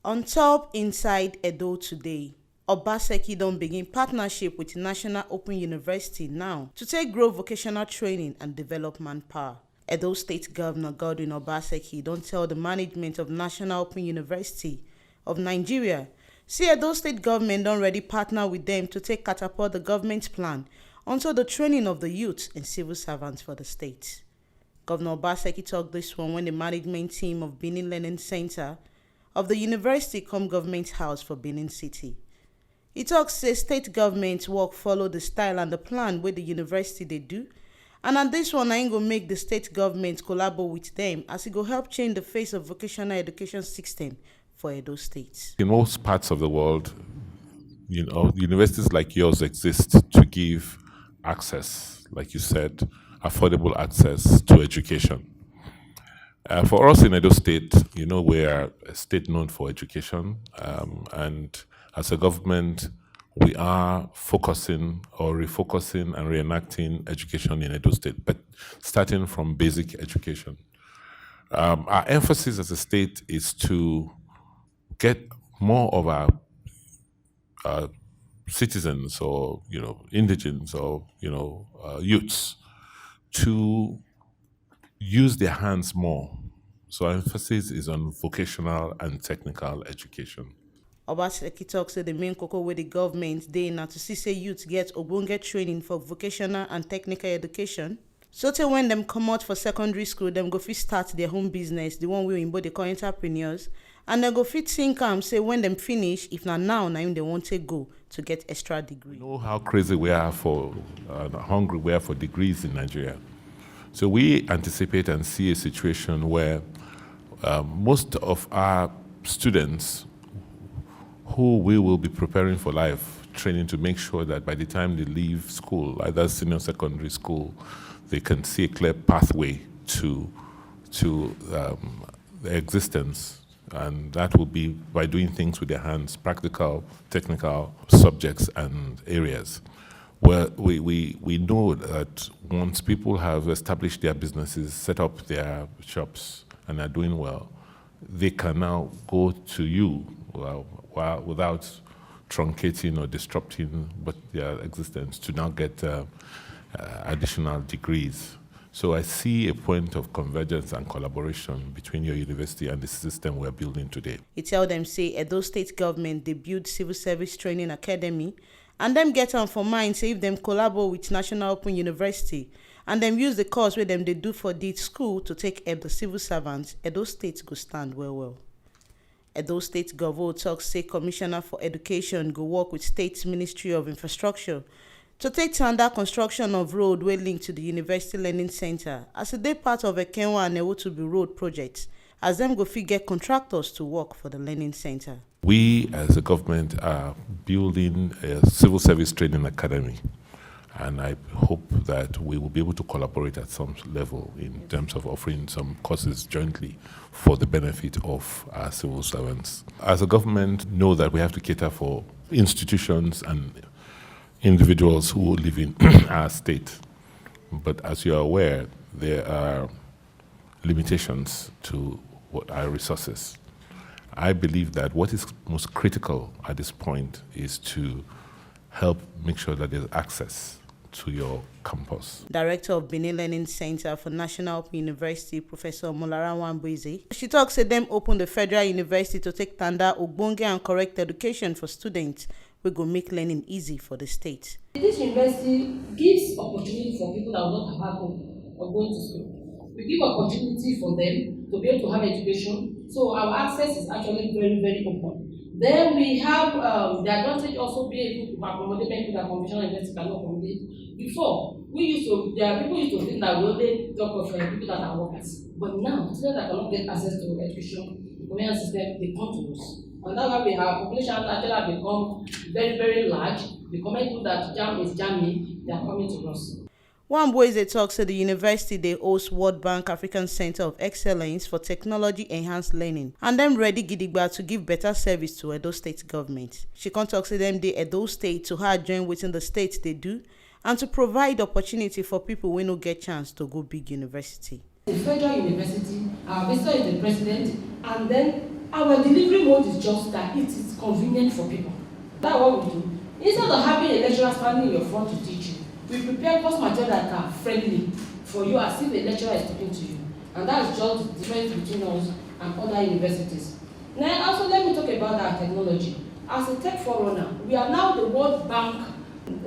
On top inside Edo today, Obaseki don begin partnership with National Open University now to take grow vocational training and develop manpower. Edo State Governor Godwin Obaseki don tell the management of National Open University of Nigeria say Edo State government don already partner with them to take catapult the government plan onto the training of the youth and civil servants for the state. Governor Obaseki talked this one when the management team of Benin Learning Center of the university come government house for Benin City. He talks say state government work follow the style and the plan wey the university they do, and on this one I go make the state government collaborate with them as it go help change the face of vocational education system for Edo State. In most parts of the world, universities like yours exist to give access, like you said, affordable access to education. For us in Edo State, we are a state known for education, and as a government, we are focusing or refocusing and reenacting education in Edo State, but starting from basic education. Our emphasis as a state is to get more of our citizens or indigents or youths to use their hands more. So our emphasis is on vocational and technical education. Obaseki talks say the main koko wey the government dey na to see say youth get ogbonge training for vocational and technical education. So till when them come out for secondary school, them go fit start their own business, the one wey oyinbo dey call entrepreneurs, and they go fit think say when them finish, if not now they want to go to get extra degree. You know how crazy we are for, hungry we are for degrees in Nigeria. So we anticipate and see a situation where most of our students who we will be preparing for life, training to make sure that by the time they leave school, either senior secondary school, they can see a clear pathway to their existence. And that will be by doing things with their hands, practical, technical subjects and areas. Well, we know that once people have established their businesses, set up their shops, and are doing well, they can now go to you without truncating or disrupting their existence to now get additional degrees. So I see a point of convergence and collaboration between your university and the system we're building today. He tell them say Edo State government they build civil service training academy, and them get on for mind say if them collaborate with National Open University and them use the course where them they do for the school to take help the civil servants, Edo State go stand well. Edo State Governor talks say Commissioner for Education go work with State Ministry of Infrastructure to take Tanda construction of road wey link to the University Learning Center as a day part of a Kenwa and Ewotubi road project, as them go fit get contractors to work for the Learning Center. We as a government are building a civil service training academy, and I hope that we will be able to collaborate at some level in terms of offering some courses jointly for the benefit of our civil servants. As a government, know that we have to cater for institutions and individuals who live in our state. But as you are aware, there are limitations to our resources. I believe that what is most critical at this point is to help make sure that there's access to your campus. Director of Benin Learning Center for National Open University, Professor Molara Wambweze, she talks say them open the Federal University to take Tanda ogbonge and correct education for students. We go make learning easy for the state. This university gives opportunity for people that will not have home or going to school. We give opportunity for them to be able to have education. So our access is actually very, very open. Then we have the advantage also being able to accommodate people that conventional university cannot accommodate. Before, there are people used to think that we only talk of people that are workers. But now, students that cannot get access to education, the government system, they come to us. And that's why we have population actually have become very, very large. The comment that jam is jamming, they are coming to us. Wambweze talks at the university they host World Bank African Center of Excellence for Technology Enhanced Learning, and them ready gidigba to give better service to Edo State government. She can talk to them the Edo State to her join within the states they do, and to provide opportunity for people who no get chance to go big university. The federal university, our visitor is the president, and then Our delivery mode is just that it is convenient for people. That's what we do. Instead of having a lecturer standing in your front to teach you, we prepare course material that are friendly for you as if a lecturer is talking to you. And that's just the difference between us and other universities. Now, also let me talk about our technology. As a tech forerunner, we are now the World Bank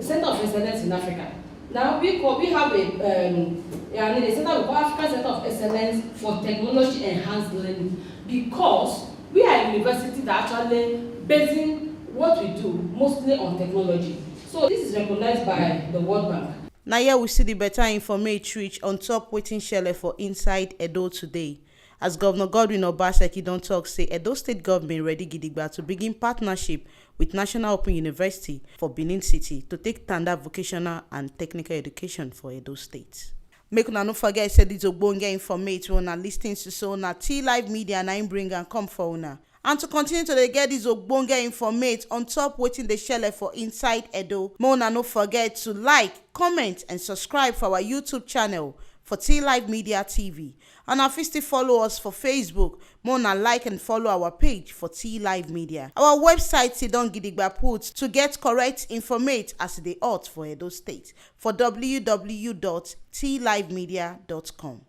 Center of Excellence in Africa. Now we have a center we call African Center of Excellence for Technology Enhanced Learning, because we are a university that actually basing what we do mostly on technology. So this is recognized by the World Bank. Now here we see the better information reach on top waiting shele for inside Edo today. As Governor Godwin Obaseki don talk say Edo State government ready gidigba to begin partnership with National Open University for Benin City to take Tanda vocational and technical education for Edo State. Make una no forget say this ogbonge information una lis ten to so na T Live Media na im bring and come for una. And to continue to get this ogbonge informate on top wetin dey shele for inside Edo, make una no forget to like, comment and subscribe for our YouTube channel for T Live Media TV. And if you still follow us for Facebook, make una like and follow our page for T Live Media. Our website still don gidigba put to get correct informate as dey hot for Edo State for www.tlivemedia.com.